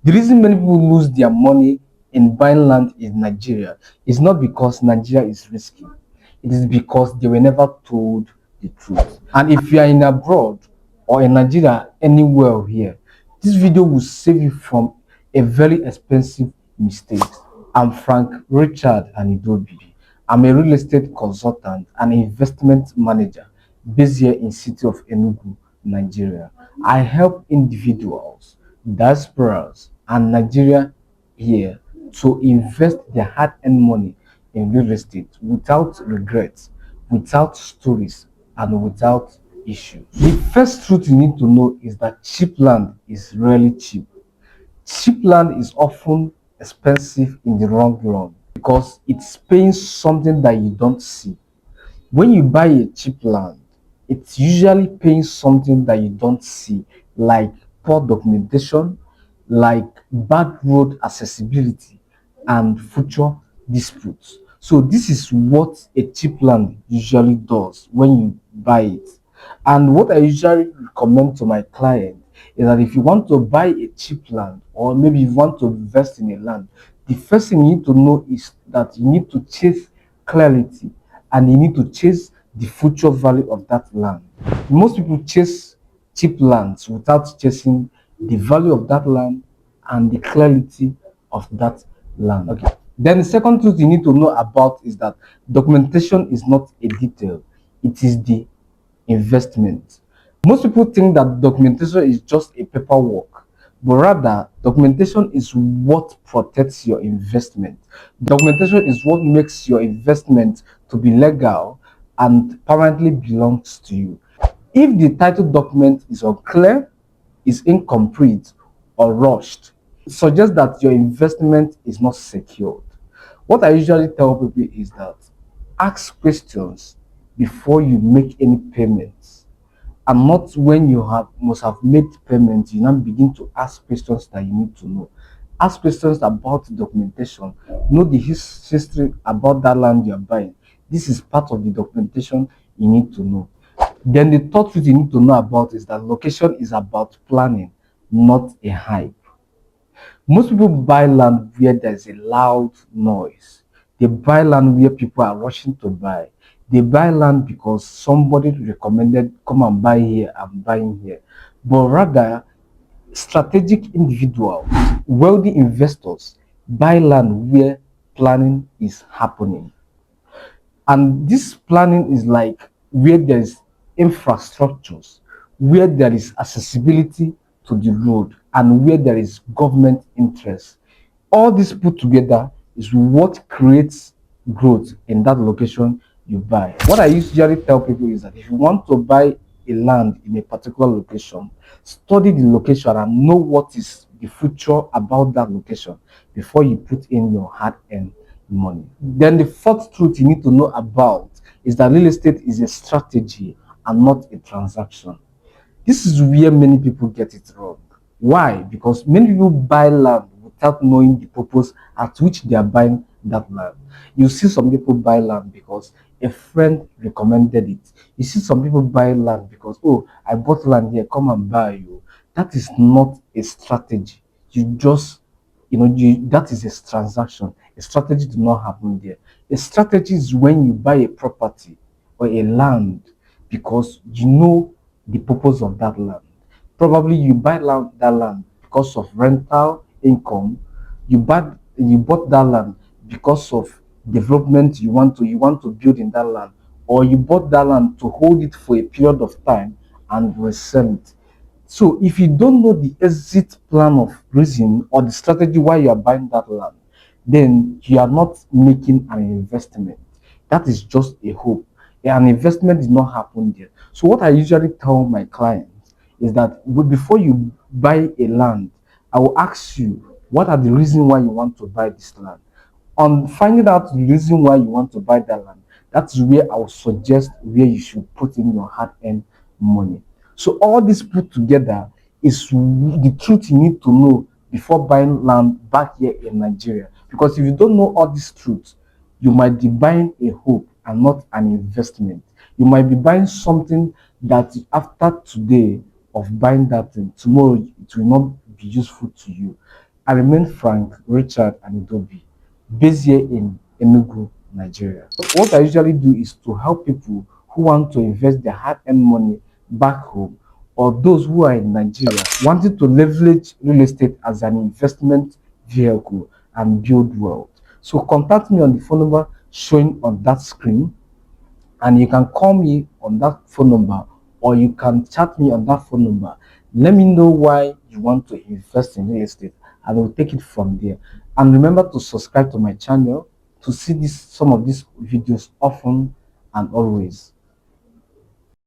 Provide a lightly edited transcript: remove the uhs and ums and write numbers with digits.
The reason many people lose their money in buying land in Nigeria is not because Nigeria is risky. It is because they were never told the truth. And if you are in abroad or in Nigeria, anywhere here, this video will save you from a very expensive mistake. I'm Frank Richard Anidobi. I'm a real estate consultant and investment manager based here in city of Enugu, Nigeria. I help individuals, diasporas, and Nigeria here to invest their hard-earned money in real estate without regrets, without stories, and without issues. The first truth you need to know is that cheap land is really cheap. Cheap land is often expensive in the long run because it's paying something that you don't see. When you buy a cheap land, it's usually paying something that you don't see, like poor documentation, like bad road accessibility, and future disputes. So this is what a cheap land usually does when you buy it. And what I usually recommend to my client is that if you want to buy a cheap land, or maybe you want to invest in a land, the first thing you need to know is that you need to chase clarity and you need to chase the future value of that land. Most people chase cheap lands without chasing the value of that land and the clarity of that land. Okay. Then the second truth you need to know about is that documentation is not a detail, it is the investment. Most people think that documentation is just a paperwork, but rather, documentation is what protects your investment. Documentation is what makes your investment to be legal and permanently belongs to you. If the title document is unclear, is incomplete, or rushed, it suggests that your investment is not secured. What I usually tell people is that ask questions before you make any payments, and not when you must have made payments you now begin to ask questions that you need to know. Ask questions about documentation, know the history about that land you're buying. This is part of the documentation you need to know. Then the third thing you need to know about is that location is about planning, not a hype. Most people buy land where there's a loud noise. They buy land where people are rushing to buy. They buy land because somebody recommended, come and buy here, I'm buying here. But rather, strategic individuals, wealthy investors buy land where planning is happening. And this planning is like where there is infrastructures, where there is accessibility to the road, and where there is government interest. All this put together is what creates growth in that location you buy. What I usually tell people is that if you want to buy a land in a particular location, study the location and know what is the future about that location before you put in your hard-earned money. Then the fourth truth you need to know about is that real estate is a strategy and not a transaction. This is where many people get it wrong. Why? Because many people buy land without knowing the purpose at which they are buying that land. You see some people buy land because a friend recommended it. You see some people buy land because, oh, I bought land here, come and buy you. That is not a strategy. You just, that is a transaction. A strategy does not happen there. A strategy is when you buy a property or a land because you know the purpose of that land. Probably you buy that land because of rental income. You bought that land because of development you want to build in that land, or you bought that land to hold it for a period of time and resell it. So if you don't know the exit plan of reason or the strategy why you are buying that land, then you are not making an investment. That is just a hope. An investment did not happen there. So what I usually tell my clients is that before you buy a land, I will ask you, what are the reasons why you want to buy this land? On finding out the reason why you want to buy that land, that's where I will suggest where you should put in your hard-earned money. So all this put together is the truth you need to know before buying land back here in Nigeria. Because if you don't know all these truths, you might be buying a hope and not an investment. You might be buying something that after today of buying that thing, tomorrow it will not be useful to you. I remain Frank, Richard, and Idobi, based here in Enugu, Nigeria. What I usually do is to help people who want to invest their hard-earned money back home, or those who are in Nigeria wanting to leverage real estate as an investment vehicle and build wealth. So contact me on the phone number showing on that screen, and you can call me on that phone number, or you can chat me on that phone number. Let me know why you want to invest in real estate, and we'll take it from there. And remember to subscribe to my channel to see some of these videos often and always.